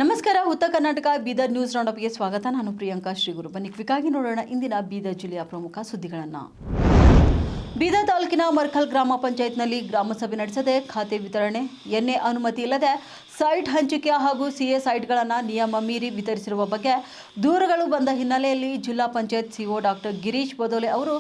ನಮಸ್ಕಾರ. ಉತ್ತರ ಕರ್ನಾಟಕ ಬೀದರ್ ನ್ಯೂಸ್ ರೌಂಡಪ್ಗೆ ಸ್ವಾಗತ. ನಾನು ಪ್ರಿಯಾಂಕಾ ಶ್ರೀಗುರು. ಬನ್ನಿ ಕ್ವಿಕ್ಕಾಗಿ ನೋಡೋಣ ಇಂದಿನ ಬೀದರ್ ಜಿಲ್ಲೆಯ ಪ್ರಮುಖ ಸುದ್ದಿಗಳನ್ನು. ಬೀದರ್ ತಾಲೂಕಿನ ಮರ್ಕಲ್ ಗ್ರಾಮ ಪಂಚಾಯತ್ನಲ್ಲಿ ಗ್ರಾಮಸಭೆ ನಡೆಸದೆ ಖಾತೆ ವಿತರಣೆ, ಎನ್ಎ ಅನುಮತಿ ಇಲ್ಲದೆ ಸೈಟ್ ಹಂಚಿಕೆ ಹಾಗೂ ಸಿಎ ಸೈಟ್ಗಳನ್ನು ನಿಯಮ ಮೀರಿ ವಿತರಿಸಿರುವ ಬಗ್ಗೆ ದೂರುಗಳು ಬಂದ ಹಿನ್ನೆಲೆಯಲ್ಲಿ ಜಿಲ್ಲಾ ಪಂಚಾಯತ್ ಸಿಒ ಡಾಕ್ಟರ್ ಗಿರೀಶ್ ಬದೋಲೆ ಅವರು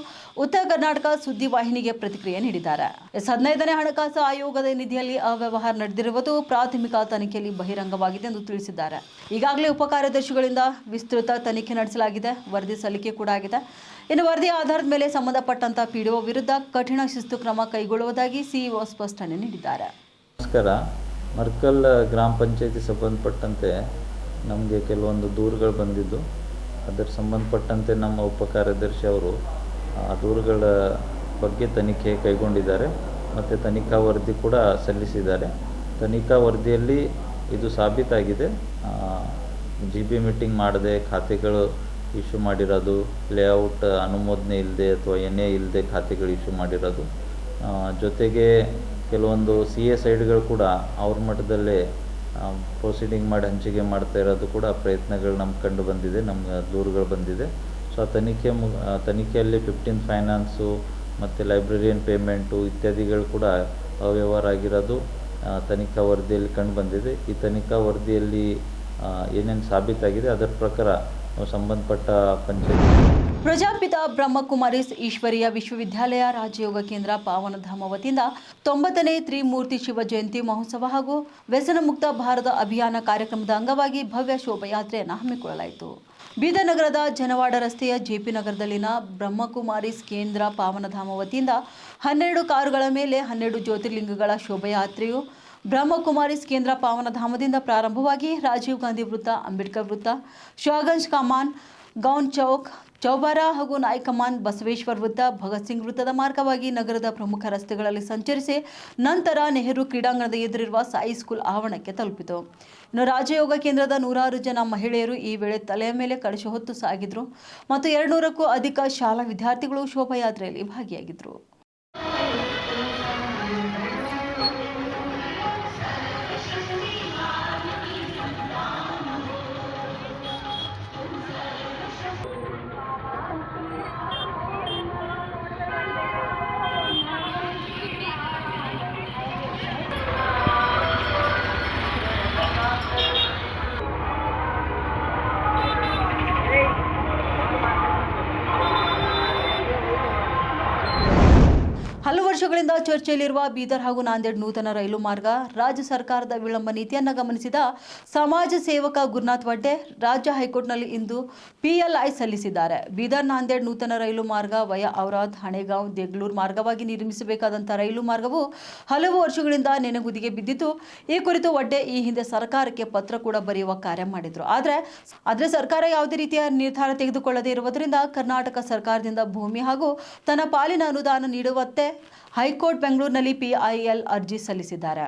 ಉತ್ತರ ಕರ್ನಾಟಕ ಸುದ್ದಿವಾಹಿನಿಗೆ ಪ್ರತಿಕ್ರಿಯೆ ನೀಡಿದ್ದಾರೆ. 15ನೇ ಹಣಕಾಸು ಆಯೋಗದ ನಿಧಿಯಲ್ಲಿ ಅವ್ಯವಹಾರ ನಡೆದಿರುವುದು ಪ್ರಾಥಮಿಕ ತನಿಖೆಯಲ್ಲಿ ಬಹಿರಂಗವಾಗಿದೆ ಎಂದು ತಿಳಿಸಿದ್ದಾರೆ. ಈಗಾಗಲೇ ಉಪಕಾರ್ಯದರ್ಶಿಗಳಿಂದ ವಿಸ್ತೃತ ತನಿಖೆ ನಡೆಸಲಾಗಿದೆ. ವರದಿ ಸಲ್ಲಿಕೆ ಕೂಡ ಆಗಿದೆ. ಇನ್ನು ವರದಿ ಆಧಾರದ ಮೇಲೆ ಸಂಬಂಧಪಟ್ಟಂತ ಪಿಡಿಒ ವಿರುದ್ಧ ಕಠಿಣ ಶಿಸ್ತು ಕ್ರಮ ಕೈಗೊಳ್ಳುವುದಾಗಿ ಸಿಇಒ ಸ್ಪಷ್ಟನೆ ನೀಡಿದ್ದಾರೆ. ನಮಸ್ಕಾರ. ಮರ್ಕಲ್ ಗ್ರಾಮ ಪಂಚಾಯತಿ ಸಂಬಂಧಪಟ್ಟಂತೆ ನಮಗೆ ಕೆಲವೊಂದು ದೂರುಗಳು ಬಂದಿದ್ದು, ಅದರ ಸಂಬಂಧಪಟ್ಟಂತೆ ನಮ್ಮ ಉಪಕಾರ್ಯದರ್ಶಿ ಅವರು ಆ ದೂರುಗಳ ಬಗ್ಗೆ ತನಿಖೆ ಕೈಗೊಂಡಿದ್ದಾರೆ ಮತ್ತು ತನಿಖಾ ವರದಿ ಕೂಡ ಸಲ್ಲಿಸಿದ್ದಾರೆ. ತನಿಖಾ ವರದಿಯಲ್ಲಿ ಇದು ಸಾಬೀತಾಗಿದೆ. GB ಮೀಟಿಂಗ್ ಮಾಡದೆ ಖಾತೆಗಳು ಇಶ್ಯೂ ಮಾಡಿರೋದು, ಲೇಔಟ್ ಅನುಮೋದನೆ ಇಲ್ಲದೆ ಅಥವಾ NA ಇಲ್ಲದೆ ಖಾತೆಗಳು ಇಶ್ಯೂ ಮಾಡಿರೋದು, ಜೊತೆಗೆ ಕೆಲವೊಂದು CA ಸೈಡ್ಗಳು ಕೂಡ ಅವ್ರ ಮಟ್ಟದಲ್ಲೇ ಪ್ರೊಸೀಡಿಂಗ್ ಮಾಡಿ ಹಂಚಿಕೆ ಮಾಡ್ತಾ ಇರೋದು ಕೂಡ ಪ್ರಯತ್ನಗಳು ನಮ್ಗೆ ಕಂಡು ಬಂದಿದೆ, ನಮ್ಗೆ ದೂರುಗಳು ಬಂದಿದೆ. ಸೊ ಆ ತನಿಖೆಯಲ್ಲಿ 15 ಫೈನಾನ್ಸು ಮತ್ತು ಲೈಬ್ರರಿಯನ್ ಪೇಮೆಂಟು ಇತ್ಯಾದಿಗಳು ಕೂಡ ಅವ್ಯವಹಾರ ಆಗಿರೋದು ತನಿಖಾ ವರದಿಯಲ್ಲಿ ಕಂಡು ಬಂದಿದೆ. ಈ ತನಿಖಾ ವರದಿಯಲ್ಲಿ ಏನೇನು ಸಾಬೀತಾಗಿದೆ ಅದರ ಪ್ರಕಾರ ಸಂಬಂಧಪಟ್ಟ ಪಂಚಾಯತ್ ಪ್ರಜಾಪಿತ ಬ್ರಹ್ಮಕುಮಾರೀಸ್ ಈಶ್ವರೀಯ ವಿಶ್ವವಿದ್ಯಾಲಯ ರಾಜಯೋಗ ಕೇಂದ್ರ ಪಾವನಧಾಮ ವತಿಯಿಂದ 90ನೇ ತ್ರಿಮೂರ್ತಿ ಶಿವ ಜಯಂತಿ ಮಹೋತ್ಸವ ಹಾಗೂ ವ್ಯಸನ ಮುಕ್ತ ಭಾರತ ಅಭಿಯಾನ ಕಾರ್ಯಕ್ರಮದ ಅಂಗವಾಗಿ ಭವ್ಯ ಶೋಭಾಯಾತ್ರೆಯನ್ನು ಹಮ್ಮಿಕೊಳ್ಳಲಾಯಿತು. ಬೀದರ್ ನಗರದ ಜನವಾಡ ರಸ್ತೆಯ JP ನಗರದಲ್ಲಿನ ಬ್ರಹ್ಮಕುಮಾರೀಸ್ ಕೇಂದ್ರ ಪಾವನಧಾಮ ವತಿಯಿಂದ 12 ಕಾರುಗಳ ಮೇಲೆ 12 ಜ್ಯೋತಿರ್ಲಿಂಗಗಳ ಶೋಭಾಯಾತ್ರೆಯು ಬ್ರಹ್ಮಕುಮಾರೀಸ್ ಕೇಂದ್ರ ಪಾವನಧಾಮದಿಂದ ಪ್ರಾರಂಭವಾಗಿ ರಾಜೀವ್ ಗಾಂಧಿ ವೃತ್ತ, ಅಂಬೇಡ್ಕರ್ ವೃತ್ತ, ಶಾಗಂಜ್ ಕಮಾನ್, ಗೌನ್ ಚೌಕ್, ಚೌಬಾರ ಹಾಗೂ ನಾಯ್ಕಮಾನ್, ಬಸವೇಶ್ವರ ವೃತ್ತ, ಭಗತ್ ಸಿಂಗ್ ವೃತ್ತದ ಮಾರ್ಗವಾಗಿ ನಗರದ ಪ್ರಮುಖ ರಸ್ತೆಗಳಲ್ಲಿ ಸಂಚರಿಸಿ ನಂತರ ನೆಹರು ಕ್ರೀಡಾಂಗಣದ ಎದುರಿರುವ ಸಾಯಿ ಸ್ಕೂಲ್ ಆವರಣಕ್ಕೆ ತಲುಪಿತು. ಇನ್ನು ರಾಜಯೋಗ ಕೇಂದ್ರದ 100 ಜನ ಮಹಿಳೆಯರು ಈ ವೇಳೆ ತಲೆಯ ಮೇಲೆ ಕಳಶ ಹೊತ್ತು ಸಾಗಿದ್ರು ಮತ್ತು 200ಕ್ಕೂ ಅಧಿಕ ಶಾಲಾ ವಿದ್ಯಾರ್ಥಿಗಳು ಶೋಭಾಯಾತ್ರೆಯಲ್ಲಿ ಭಾಗಿಯಾಗಿದ್ದರು. ಹಲವು ವರ್ಷಗಳಿಂದ ಚರ್ಚೆಯಲ್ಲಿರುವ ಬೀದರ್ ಹಾಗೂ ನಾಂದೇಡ್ ನೂತನ ರೈಲು ಮಾರ್ಗ ರಾಜ್ಯ ಸರ್ಕಾರದ ವಿಳಂಬ ನೀತಿಯನ್ನು ಗಮನಿಸಿದ ಸಮಾಜ ಸೇವಕ ಗುರುನಾಥ್ ವಡ್ಡೆ ರಾಜ್ಯ ಹೈಕೋರ್ಟ್ನಲ್ಲಿ ಇಂದು PLI ಸಲ್ಲಿಸಿದ್ದಾರೆ. ಬೀದರ್ ನಾಂದೇಡ್ ನೂತನ ರೈಲು ಮಾರ್ಗ ವಯಾ ಔರಾದ್, ಹಣೆಗಾಂವ್, ದೇಗ್ಲೂರ್ ಮಾರ್ಗವಾಗಿ ನಿರ್ಮಿಸಬೇಕಾದಂಥ ರೈಲು ಮಾರ್ಗವು ಹಲವು ವರ್ಷಗಳಿಂದ ನೆನೆಗುದಿಗೆ ಬಿದ್ದಿತ್ತು. ಈ ಕುರಿತು ವಡ್ಡೆ ಈ ಹಿಂದೆ ಸರ್ಕಾರಕ್ಕೆ ಪತ್ರ ಕೂಡ ಬರೆಯುವ ಕಾರ್ಯ ಮಾಡಿದ್ರು. ಆದರೆ ಸರ್ಕಾರ ಯಾವುದೇ ರೀತಿಯ ನಿರ್ಧಾರ ತೆಗೆದುಕೊಳ್ಳದೇ ಇರುವುದರಿಂದ ಕರ್ನಾಟಕ ಸರ್ಕಾರದಿಂದ ಭೂಮಿ ಹಾಗೂ ತನ್ನ ಪಾಲಿನ ಅನುದಾನ ನೀಡುವಂತೆ ಹೈಕೋರ್ಟ್ ಬೆಂಗಳೂರಿನಲ್ಲಿ PIL ಅರ್ಜಿ ಸಲ್ಲಿಸಿದ್ದಾರೆ.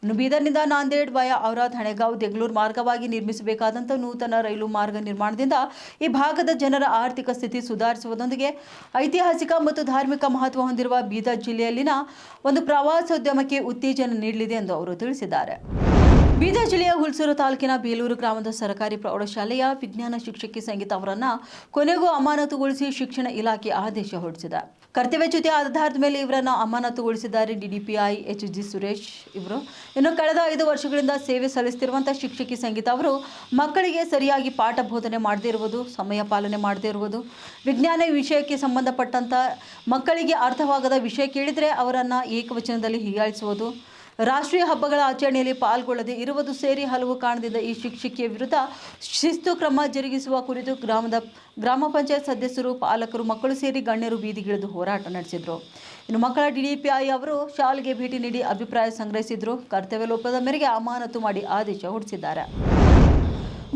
ಇನ್ನು ಬೀದರ್ನಿಂದ ನಾಂದೇಡ್ ವಯಾ ಔರಾದ್, ಹಣೆಗಾಂವ್, ದೇಗ್ಲೂರ್ ಮಾರ್ಗವಾಗಿ ನಿರ್ಮಿಸಬೇಕಾದಂಥ ನೂತನ ರೈಲು ಮಾರ್ಗ ನಿರ್ಮಾಣದಿಂದ ಈ ಭಾಗದ ಜನರ ಆರ್ಥಿಕ ಸ್ಥಿತಿ ಸುಧಾರಿಸುವುದರೊಂದಿಗೆ ಐತಿಹಾಸಿಕ ಮತ್ತು ಧಾರ್ಮಿಕ ಮಹತ್ವ ಹೊಂದಿರುವ ಬೀದರ್ ಜಿಲ್ಲೆಯಲ್ಲಿನ ಒಂದು ಪ್ರವಾಸೋದ್ಯಮಕ್ಕೆ ಉತ್ತೇಜನ ನೀಡಲಿದೆ ಎಂದು ಅವರು ತಿಳಿಸಿದ್ದಾರೆ. ಬೀದರ್ ಜಿಲ್ಲೆಯ ಹುಲ್ಸೂರು ತಾಲೂಕಿನ ಬೇಲೂರು ಗ್ರಾಮದ ಸರ್ಕಾರಿ ಪ್ರೌಢಶಾಲೆಯ ವಿಜ್ಞಾನ ಶಿಕ್ಷಕಿ ಸಂಗೀತ ಅವರನ್ನು ಕೊನೆಗೂ ಅಮಾನತುಗೊಳಿಸಿ ಶಿಕ್ಷಣ ಇಲಾಖೆ ಆದೇಶ ಹೊರಡಿಸಿದೆ. ಕರ್ತವ್ಯಚ್ಯುತಿ ಆಧಾರದ ಮೇಲೆ ಇವರನ್ನು ಅಮಾನತುಗೊಳಿಸಿದ್ದಾರೆ DDPI HG ಸುರೇಶ್ ಇವರು. ಇನ್ನು ಕಳೆದ 5 ವರ್ಷಗಳಿಂದ ಸೇವೆ ಸಲ್ಲಿಸುತ್ತಿರುವಂತಹ ಶಿಕ್ಷಕಿ ಸಂಗೀತ ಅವರು ಮಕ್ಕಳಿಗೆ ಸರಿಯಾಗಿ ಪಾಠ ಬೋಧನೆ ಮಾಡದೇ ಇರುವುದು, ಸಮಯ ಪಾಲನೆ ಮಾಡದೇ ಇರುವುದು, ವಿಜ್ಞಾನ ವಿಷಯಕ್ಕೆ ಸಂಬಂಧಪಟ್ಟಂತ ಮಕ್ಕಳಿಗೆ ಅರ್ಥವಾಗದ ವಿಷಯ ಕೇಳಿದರೆ ಅವರನ್ನು ಏಕವಚನದಲ್ಲಿ ಹೀಯಾಳಿಸುವುದು, ರಾಷ್ಟ್ರೀಯ ಹಬ್ಬಗಳ ಆಚರಣೆಯಲ್ಲಿ ಪಾಲ್ಗೊಳ್ಳದೆ ಇರುವುದು ಸೇರಿ ಹಲವು ಕಾರಣದಿಂದ ಈ ಶಿಕ್ಷಕಿಯ ವಿರುದ್ಧ ಶಿಸ್ತು ಕ್ರಮ ಜರುಗಿಸುವ ಕುರಿತು ಗ್ರಾಮ ಪಂಚಾಯತ್ ಸದಸ್ಯರು, ಪಾಲಕರು, ಮಕ್ಕಳು ಸೇರಿ ಗಣ್ಯರು ಬೀದಿಗಿಳಿದು ಹೋರಾಟ ನಡೆಸಿದರು. ಇನ್ನು ಮಕ್ಕಳ DDPI ಅವರು ಶಾಲೆಗೆ ಭೇಟಿ ನೀಡಿ ಅಭಿಪ್ರಾಯ ಸಂಗ್ರಹಿಸಿದ್ರು. ಕರ್ತವ್ಯ ಲೋಪದ ಮೇರೆಗೆ ಅಮಾನತು ಮಾಡಿ ಆದೇಶ ಹೊರಡಿಸಿದ್ದಾರೆ.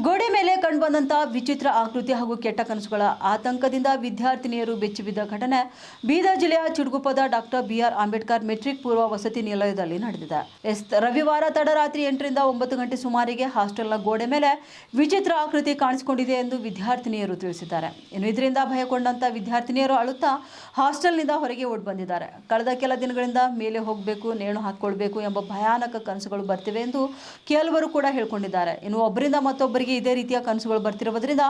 ಗೋಡೆ ಮೇಲೆ ಕಂಡುಬಂದಂತಹ ವಿಚಿತ್ರ ಆಕೃತಿ ಹಾಗೂ ಕೆಟ್ಟ ಕನಸುಗಳ ಆತಂಕದಿಂದ ವಿದ್ಯಾರ್ಥಿನಿಯರು ಬೆಚ್ಚಿಬಿದ್ದ ಘಟನೆ ಬೀದರ್ ಜಿಲ್ಲೆಯ ಚಿಡುಗುಪ್ಪದ ಡಾಕ್ಟರ್ ಬಿಆರ್ ಅಂಬೇಡ್ಕರ್ ಮೆಟ್ರಿಕ್ ಪೂರ್ವ ವಸತಿ ನಿಲಯದಲ್ಲಿ ನಡೆದಿದೆ. ರವಿವಾರ ತಡರಾತ್ರಿ 8 ರಿಂದ 9 ಗಂಟೆ ಸುಮಾರಿಗೆ ಹಾಸ್ಟೆಲ್ನ ಗೋಡೆ ಮೇಲೆ ವಿಚಿತ್ರ ಆಕೃತಿ ಕಾಣಿಸಿಕೊಂಡಿದೆ ಎಂದು ವಿದ್ಯಾರ್ಥಿನಿಯರು ತಿಳಿಸಿದ್ದಾರೆ. ಇನ್ನು ಇದರಿಂದ ಭಯಗೊಂಡಂತ ವಿದ್ಯಾರ್ಥಿನಿಯರು ಅಳುತ್ತಾ ಹಾಸ್ಟೆಲ್ನಿಂದ ಹೊರಗೆ ಓಡಿ ಬಂದಿದ್ದಾರೆ. ಕಳೆದ ಕೆಲ ದಿನಗಳಿಂದ ಮೇಲೆ ಹೋಗಬೇಕು, ನೇಣು ಹಾಕಿಕೊಳ್ಬೇಕು ಎಂಬ ಭಯಾನಕ ಕನಸುಗಳು ಬರ್ತಿವೆ ಎಂದು ಕೆಲವರು ಕೂಡ ಹೇಳಿಕೊಂಡಿದ್ದಾರೆ. ಇನ್ನು ಒಬ್ಬರಿಂದ ಮತ್ತೊಬ್ಬರಿಗೆ ಇದೇ ರೀತಿಯ ಕನಸುಗಳು ಬರ್ತಿರುವುದರಿಂದ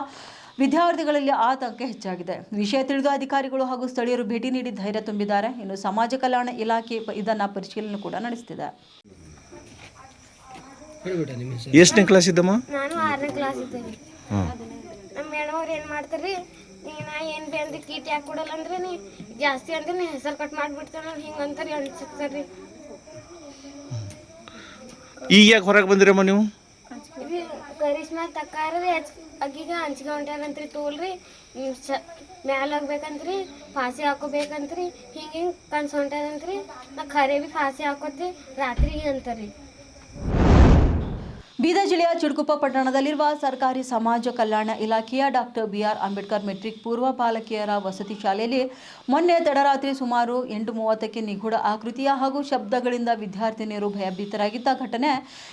ವಿದ್ಯಾರ್ಥಿಗಳಲ್ಲಿ ಆತಂಕ ಹೆಚ್ಚಾಗಿದೆ. ವಿಷಯ ತಿಳಿದು ಅಧಿಕಾರಿಗಳು ಹಾಗೂ ಸ್ಥಳೀಯರು ಭೇಟಿ ನೀಡಿ ಧೈರ್ಯ ತುಂಬಿದ್ದಾರೆ. ಇನ್ನು ಸಮಾಜ ಕಲ್ಯಾಣ ಇಲಾಖೆ ಇದನ್ನ ಪರಿಶೀಲನೆ ಕೂಡ ನಡೆಸುತ್ತಿದೆ. ಎಷ್ಟನೇ ಕ್ಲಾಸ್ ಇದ್ದಮ್ಮ? ನಾನು 6ನೇ ಕ್ಲಾಸ್ ಇದ್ದೇನೆ. ನಮ್ಮ ಮೇಡಮ್ ಅವ್ರು ಏನು ಮಾಡ್ತಾರೆ, ಈಗ ನಾ ಏನು ಬಿ ಅಂದ್ರೆ ಕೀಟ್ ಯಾಕೆ ಕೊಡಲ್ಲ ಅಂದ್ರೆ ನೀ ಜಾಸ್ತಿ ಅಂದ್ರೆ ನೀ ಹೆಸರು ಕಟ್ ಮಾಡಿಬಿಡ್ತಾನೆ ಹಿಂಗೆ ಅಂತಾರೆ ಅನ್ಸುತ್ತಾರೆ. ಈಗ ಯಾಕೆ ಹೊರಗೆ ಬಂದಿರಮ್ಮ ನೀವು? ಕರಿಷ್ಮಾ ತಕ್ಕಾರ್ರಿ ಅಕ್ಕೀಗ ಹಂಚ್ಗೆ ಹೊಂಟ್ಯಾರಂತ್ರಿ ತೋಲ್ರಿ ಮ್ಯಾಲ ಹೋಗ್ಬೇಕಂತ್ರಿ, ಫಾಸಿ ಹಾಕೋಬೇಕಂತ್ರಿ, ಹಿಂಗೆ ಕನ್ಸು ಹೊಂಟ್ಯಾರಂತ್ರಿ. ನಾ ಖರೆ ಭೀ ಫಾಸಿ ಹಾಕೋತಿ ರಾತ್ರಿಗೆ ಅಂತಾರ್ರಿ. ಬೀದರ್ ಜಿಲ್ಲೆಯ ಚಿಡುಗುಪ್ಪ ಪಟ್ಟಣದಲ್ಲಿರುವ ಸರ್ಕಾರಿ ಸಮಾಜ ಕಲ್ಯಾಣ ಇಲಾಖೆಯ ಡಾಕ್ಟರ್ ಬಿಆರ್ ಅಂಬೇಡ್ಕರ್ ಮೆಟ್ರಿಕ್ ಪೂರ್ವ ಬಾಲಕಿಯರ ವಸತಿ ಶಾಲೆಯಲ್ಲಿ ಮೊನ್ನೆ ತಡರಾತ್ರಿ ಸುಮಾರು 8:30ಕ್ಕೆ ನಿಗೂಢ ಆಕೃತಿಯ ಹಾಗೂ ಶಬ್ದಗಳಿಂದ ವಿದ್ಯಾರ್ಥಿನಿಯರು ಭಯಭೀತರಾಗಿದ್ದ ಘಟನೆ.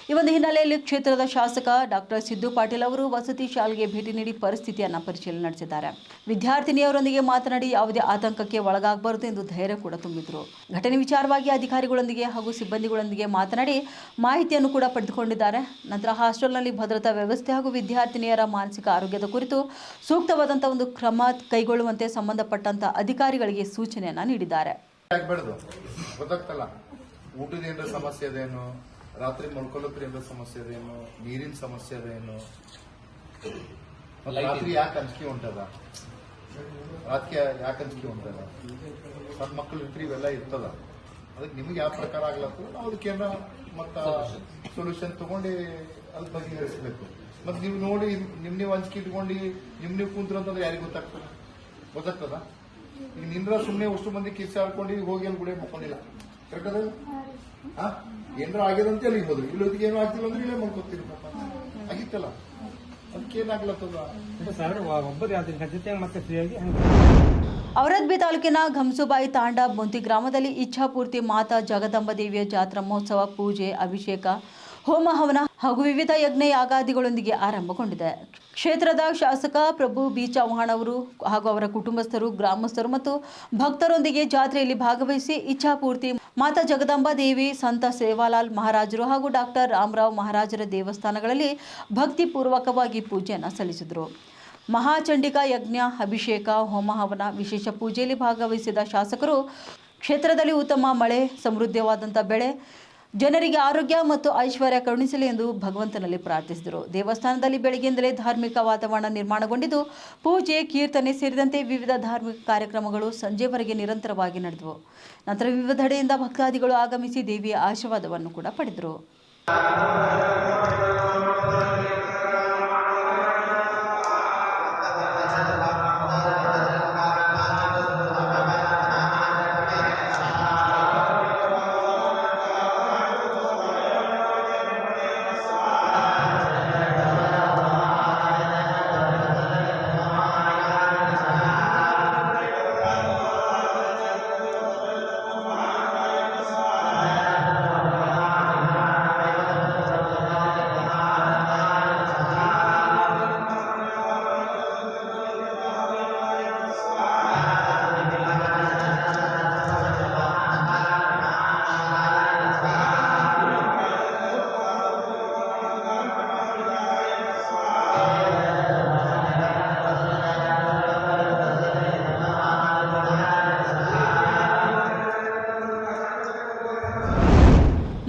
ಈ ಒಂದು ಹಿನ್ನೆಲೆಯಲ್ಲಿ ಕ್ಷೇತ್ರದ ಶಾಸಕ ಡಾಕ್ಟರ್ ಸಿದ್ದು ಪಾಟೀಲ್ ಅವರು ವಸತಿ ಶಾಲೆಗೆ ಭೇಟಿ ನೀಡಿ ಪರಿಸ್ಥಿತಿಯನ್ನು ಪರಿಶೀಲನೆ ನಡೆಸಿದ್ದಾರೆ. ವಿದ್ಯಾರ್ಥಿನಿಯರೊಂದಿಗೆ ಮಾತನಾಡಿ ಯಾವುದೇ ಆತಂಕಕ್ಕೆ ಒಳಗಾಗಬಾರದು ಎಂದು ಧೈರ್ಯ ಕೂಡ ತುಂಬಿದರು. ಘಟನೆ ವಿಚಾರವಾಗಿ ಅಧಿಕಾರಿಗಳೊಂದಿಗೆ ಹಾಗೂ ಸಿಬ್ಬಂದಿಗಳೊಂದಿಗೆ ಮಾತನಾಡಿ ಮಾಹಿತಿಯನ್ನು ಕೂಡ ಪಡೆದುಕೊಂಡಿದ್ದಾರೆ. ನಂತರ ಹಾಸ್ಟೆಲ್ನಲ್ಲಿ ಭದ್ರತಾ ವ್ಯವಸ್ಥೆ ಹಾಗೂ ವಿದ್ಯಾರ್ಥಿನಿಯರ ಮಾನಸಿಕ ಆರೋಗ್ಯದ ಕುರಿತು ಸೂಕ್ತವಾದಂಥ ಒಂದು ಕ್ರಮ ಕೈಗೊಳ್ಳುವಂತೆ ಸಂಬಂಧಪಟ್ಟಂತ ಅಧಿಕಾರಿಗಳಿಗೆ ಸೂಚನೆಯನ್ನ ನೀಡಿದ್ದಾರೆ. ಗೊತ್ತಾಗ್ತಲ್ಲ, ಊಟದ ಏನಾರ ಸಮಸ್ಯೆ ಅದೇನು, ರಾತ್ರಿ ಮಲ್ಕೊಳ್ಳೋದ್ರ ಏನಾರ ಸಮಸ್ಯೆ ಅದೇನು, ನೀರಿನ ಸಮಸ್ಯೆ ಅದೇನು, ರಾತ್ರಿ ಯಾಕೆ ಅಂಜಿಕೆ ಉಂಟದ, ರಾತ್ರಿ ಯಾಕೆ ಅಂಜಿಕೆ ಉಂಟದ, ಸಣ್ಣ ಮಕ್ಕಳು ಇರ್ತೀರಿ ಇವೆಲ್ಲ ಇರ್ತದ. ಅದಕ್ಕೆ ನಿಮ್ಗೆ ಯಾವ ಪ್ರಕಾರ ಆಗ್ಲತ್ತದ ನಾವು ಅದಕ್ಕೇನ ಮತ್ತ ಸೊಲ್ಯೂಷನ್ ತಗೊಂಡು ಅಲ್ಲಿ ಬಗೆಹರಿಸಬೇಕು. ಮತ್ತೆ ನೀವು ನೋಡಿ ನೀವು ಅಂಜಿಕೆ ಇಟ್ಕೊಂಡು ನೀವು ಕುಂತ್ರಂತಂದ್ರೆ ಯಾರಿಗೆ ಗೊತ್ತಾಗ್ತದ? ಈಗ ನಿಂದ್ರ ಸುಮ್ಮನೆ ಅಷ್ಟು ಮಂದಿ ಕಿಸ್ ಆಡ್ಕೊಂಡು ಹೋಗಿ ಅಲ್ಲಿ ಗುಡಿ ಮಕ್ಕೊಂಡಿಲ್ಲ. ಕರೆಕ್ಟ್ ಅದ? ಏನಾರ ಆಗ್ಯದಂತೆ ಅಲ್ಲಿ ಹೋದ್ರು, ಇಲ್ಲೋದಿಗೆ ಏನೋ ಆಗ್ತಿಲ್ಲ ಅಂದ್ರೆ ಇಲ್ಲೇ ಮಲ್ಕೋತೀರಿ. ಆಗಿತ್ತಲ್ಲ, ಅದಕ್ಕೇನಾಗ್ಲತ್ತದ? ಔರದ್ಬಿ ತಾಲೂಕಿನ ಘಮ್ಸುಬಾಯಿ ತಾಂಡ ಬೊಂತಿ ಗ್ರಾಮದಲ್ಲಿ ಇಚ್ಛಾಪೂರ್ತಿ ಮಾತಾ ಜಗದಂಬ ದೇವಿಯ ಜಾತ್ರಾ ಮಹೋತ್ಸವ, ಪೂಜೆ, ಅಭಿಷೇಕ, ಹೋಮ ಹವನ ಹಾಗೂ ವಿವಿಧ ಯಜ್ಞ ಯಾಗಾದಿಗಳೊಂದಿಗೆ ಆರಂಭಗೊಂಡಿದೆ. ಕ್ಷೇತ್ರದ ಶಾಸಕ ಪ್ರಭು ಬಿ ಚೌಹಾಣ್ ಅವರು ಹಾಗೂ ಅವರ ಕುಟುಂಬಸ್ಥರು, ಗ್ರಾಮಸ್ಥರು ಮತ್ತು ಭಕ್ತರೊಂದಿಗೆ ಜಾತ್ರೆಯಲ್ಲಿ ಭಾಗವಹಿಸಿ ಇಚ್ಛಾಪೂರ್ತಿ ಮಾತಾ ಜಗದಂಬಾ ದೇವಿ, ಸಂತ ಸೇವಾಲಾಲ್ ಮಹಾರಾಜರು ಹಾಗೂ ಡಾಕ್ಟರ್ ರಾಮರಾವ್ ಮಹಾರಾಜರ ದೇವಸ್ಥಾನಗಳಲ್ಲಿ ಭಕ್ತಿಪೂರ್ವಕವಾಗಿ ಪೂಜೆಯನ್ನು ಸಲ್ಲಿಸಿದರು. ಮಹಾಚಂಡಿಕಾ ಯಜ್ಞ, ಅಭಿಷೇಕ, ಹೋಮ ಹವನ, ವಿಶೇಷ ಪೂಜೆಯಲ್ಲಿ ಭಾಗವಹಿಸಿದ ಶಾಸಕರು ಕ್ಷೇತ್ರದಲ್ಲಿ ಉತ್ತಮ ಮಳೆ, ಸಮೃದ್ಧವಾದಂಥ ಬೆಳೆ, ಜನರಿಗೆ ಆರೋಗ್ಯ ಮತ್ತು ಐಶ್ವರ್ಯ ಕರುಣಿಸಲಿ ಎಂದು ಭಗವಂತನಲ್ಲಿ ಪ್ರಾರ್ಥಿಸಿದರು. ದೇವಸ್ಥಾನದಲ್ಲಿ ಬೆಳಗ್ಗೆಯಿಂದಲೇ ಧಾರ್ಮಿಕ ವಾತಾವರಣ ನಿರ್ಮಾಣಗೊಂಡಿದ್ದು ಪೂಜೆ, ಕೀರ್ತನೆ ಸೇರಿದಂತೆ ವಿವಿಧ ಧಾರ್ಮಿಕ ಕಾರ್ಯಕ್ರಮಗಳು ಸಂಜೆವರೆಗೆ ನಿರಂತರವಾಗಿ ನಡೆದವು. ನಂತರ ವಿವಿಧೆಡೆಯಿಂದ ಭಕ್ತಾದಿಗಳು ಆಗಮಿಸಿ ದೇವಿಯ ಆಶೀರ್ವಾದವನ್ನು ಕೂಡ ಪಡೆದರು.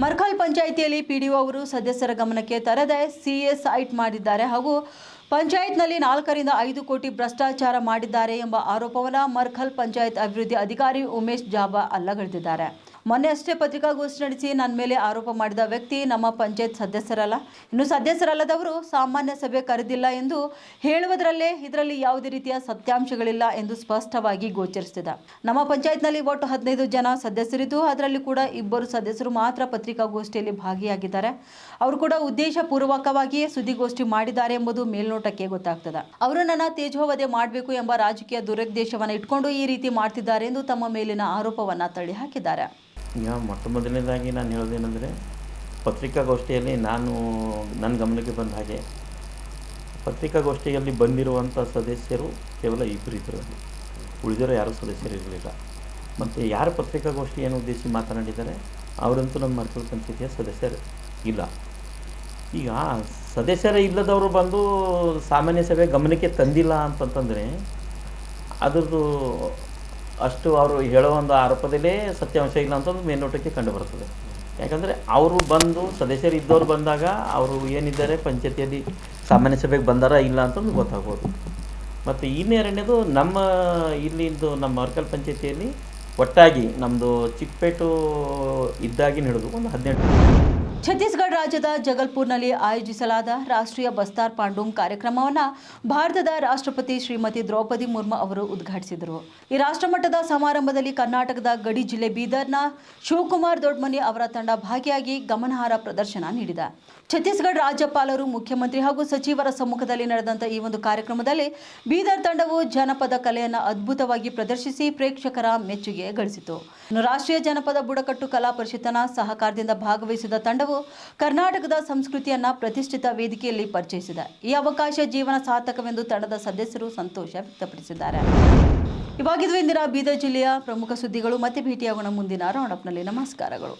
ಮರ್ಕಲ್ ಪಂಚಾಯಿತಿಯಲ್ಲಿ ಪಿಡಿಒ ಅವರು ಸದಸ್ಯರ ಗಮನಕ್ಕೆ ತರದೆ ಸಿಎಸ್ ಸೈಟ್ ಮಾಡಿದ್ದಾರೆ ಹಾಗೂ ಪಂಚಾಯತ್ನಲ್ಲಿ 4 ರಿಂದ 5 ಕೋಟಿ ಭ್ರಷ್ಟಾಚಾರ ಮಾಡಿದ್ದಾರೆ ಎಂಬ ಆರೋಪವನ್ನು ಮರ್ಕಲ್ ಪಂಚಾಯತ್ ಅಭಿವೃದ್ಧಿ ಅಧಿಕಾರಿ ಉಮೇಶ್ ಜಾಬಾ ಅಲ್ಲಗಳೆದಿದ್ದಾರೆ. ಮೊನ್ನೆ ಅಷ್ಟೇ ಪತ್ರಿಕಾಗೋಷ್ಠಿ ನಡೆಸಿ ನನ್ನ ಮೇಲೆ ಆರೋಪ ಮಾಡಿದ ವ್ಯಕ್ತಿ ನಮ್ಮ ಪಂಚಾಯತ್ ಸದಸ್ಯರಲ್ಲ, ಇನ್ನು ಸದಸ್ಯರಲ್ಲದವರು ಸಾಮಾನ್ಯ ಸಭೆ ಕರೆದಿಲ್ಲ ಎಂದು ಹೇಳುವುದರಲ್ಲೇ ಇದರಲ್ಲಿ ಯಾವುದೇ ರೀತಿಯ ಸತ್ಯಾಂಶಗಳಿಲ್ಲ ಎಂದು ಸ್ಪಷ್ಟವಾಗಿ ಗೋಚರಿಸಿದೆ. ನಮ್ಮ ಪಂಚಾಯತ್ನಲ್ಲಿ ಒಟ್ಟು 15 ಜನ ಸದಸ್ಯರಿದ್ದು ಅದರಲ್ಲಿ ಕೂಡ 2 ಸದಸ್ಯರು ಮಾತ್ರ ಪತ್ರಿಕಾಗೋಷ್ಠಿಯಲ್ಲಿ ಭಾಗಿಯಾಗಿದ್ದಾರೆ. ಅವರು ಕೂಡ ಉದ್ದೇಶಪೂರ್ವಕವಾಗಿಯೇ ಸುದ್ದಿಗೋಷ್ಠಿ ಮಾಡಿದ್ದಾರೆ ಎಂಬುದು ಮೇಲ್ನೋಟಕ್ಕೆ ಗೊತ್ತಾಗ್ತದೆ. ಅವರು ನನ್ನ ತೇಜೋವಧೆ ಮಾಡಬೇಕು ಎಂಬ ರಾಜಕೀಯ ದುರುದ್ದೇಶವನ್ನು ಇಟ್ಕೊಂಡು ಈ ರೀತಿ ಮಾಡ್ತಿದ್ದಾರೆ ಎಂದು ತಮ್ಮ ಮೇಲಿನ ಆರೋಪವನ್ನು ತಳ್ಳಿ ಹಾಕಿದ್ದಾರೆ. ಈಗ ಮೊಟ್ಟ ಮೊದಲನೇದಾಗಿ ನಾನು ಹೇಳೋದೇನೆಂದರೆ, ಪತ್ರಿಕಾಗೋಷ್ಠಿಯಲ್ಲಿ ನನ್ನ ಗಮನಕ್ಕೆ ಬಂದ ಹಾಗೆ ಪತ್ರಿಕಾಗೋಷ್ಠಿಯಲ್ಲಿ ಬಂದಿರುವಂಥ ಸದಸ್ಯರು ಕೇವಲ 2 ಇದ್ದರು, ಉಳಿದಿರೋ ಯಾರೂ ಸದಸ್ಯರು ಇರಲಿಲ್ಲ. ಮತ್ತು ಯಾರು ಪತ್ರಿಕಾಗೋಷ್ಠಿಯನ್ನು ಉದ್ದೇಶಿಸಿ ಮಾತನಾಡಿದ್ದಾರೆ ಅವರಂತೂ ನಮ್ಮ ಮರ್ಕಲ್ ಪಂಚಾಯತಿಯ ಸದಸ್ಯರು ಇಲ್ಲ. ಈಗ ಸದಸ್ಯರೇ ಇಲ್ಲದವರು ಬಂದು ಸಾಮಾನ್ಯ ಸಭೆ ಗಮನಕ್ಕೆ ತಂದಿಲ್ಲ ಅಂತಂತಂದರೆ ಅದರದ್ದು ಅಷ್ಟು ಅವರು ಹೇಳೋ ಒಂದು ಆರೋಪದಲ್ಲೇ ಸತ್ಯಾಂಶ ಇಲ್ಲ ಅಂತಂದು ಮೇಲ್ನೋಟಕ್ಕೆ ಕಂಡು ಬರ್ತದೆ. ಯಾಕಂದರೆ ಅವರು ಬಂದು ಸದಸ್ಯರು ಇದ್ದವ್ರು ಬಂದಾಗ ಅವರು ಏನಿದ್ದಾರೆ ಪಂಚಾಯತಿಯಲ್ಲಿ ಸಾಮಾನ್ಯ ಸಭೆಗೆ ಬಂದಾರ ಇಲ್ಲ ಅಂತಂದು ಗೊತ್ತಾಗ್ಬೋದು. ಮತ್ತು ಇನ್ನೆರಡನೇದು ನಮ್ಮ ಮರ್ಕಲ್ ಪಂಚಾಯತಿಯಲ್ಲಿ ಒಟ್ಟಾಗಿ ನಮ್ಮದು ಚಿಕ್ಕಪೇಟು ಇದ್ದಾಗಿನ ಹಿಡಿದು ಒಂದು 18 ಛತ್ತೀಸ್ಗಢ ರಾಜ್ಯದ ಜಗಲ್ಪುರ್ನಲ್ಲಿ ಆಯೋಜಿಸಲಾದ ರಾಷ್ಟ್ರೀಯ ಬಸ್ತಾರ್ ಪಾಂಡುಂಗ್ ಕಾರ್ಯಕ್ರಮವನ್ನು ಭಾರತದ ರಾಷ್ಟ್ರಪತಿ ಶ್ರೀಮತಿ ದ್ರೌಪದಿ ಮುರ್ಮು ಅವರು ಉದ್ಘಾಟಿಸಿದರು. ಈ ರಾಷ್ಟ್ರಮಟ್ಟದ ಸಮಾರಂಭದಲ್ಲಿ ಕರ್ನಾಟಕದ ಗಡಿ ಜಿಲ್ಲೆ ಬೀದರ್ನ ಶಿವಕುಮಾರ್ ದೊಡ್ಮನಿ ಅವರ ತಂಡ ಭಾಗಿಯಾಗಿ ಗಮನಾರ್ಹ ಪ್ರದರ್ಶನ ನೀಡಿದೆ. ಛತ್ತೀಸ್ಗಢ ರಾಜ್ಯಪಾಲರು, ಮುಖ್ಯಮಂತ್ರಿ ಹಾಗೂ ಸಚಿವರ ಸಮ್ಮುಖದಲ್ಲಿ ನಡೆದಂಥ ಈ ಒಂದು ಕಾರ್ಯಕ್ರಮದಲ್ಲಿ ಬೀದರ್ ತಂಡವು ಜನಪದ ಕಲೆಯನ್ನು ಅದ್ಭುತವಾಗಿ ಪ್ರದರ್ಶಿಸಿ ಪ್ರೇಕ್ಷಕರ ಮೆಚ್ಚುಗೆ ಗಳಿಸಿತು. ಇನ್ನು ರಾಷ್ಟ್ರೀಯ ಜನಪದ ಬುಡಕಟ್ಟು ಕಲಾ ಪರಿಷತ್ತಿನ ಸಹಕಾರದಿಂದ ಭಾಗವಹಿಸಿದ ತಂಡವು ಕರ್ನಾಟಕದ ಸಂಸ್ಕೃತಿಯನ್ನ ಪ್ರತಿಷ್ಠಿತ ವೇದಿಕೆಯಲ್ಲಿ ಪರಿಚಯಿಸಿದೆ. ಈ ಅವಕಾಶ ಜೀವನ ಸಾರ್ಥಕವೆಂದು ತಂಡದ ಸದಸ್ಯರು ಸಂತೋಷ ವ್ಯಕ್ತಪಡಿಸಿದ್ದಾರೆ. ಇವಾಗಿದ್ದು ಇಂದಿನ ಬೀದರ್ ಜಿಲ್ಲೆಯ ಪ್ರಮುಖ ಸುದ್ದಿಗಳು. ಮತ್ತೆ ಭೇಟಿಯಾಗೋಣ ಮುಂದಿನ ರೌಂಡಪ್ನಲ್ಲಿ. ನಮಸ್ಕಾರಗಳು.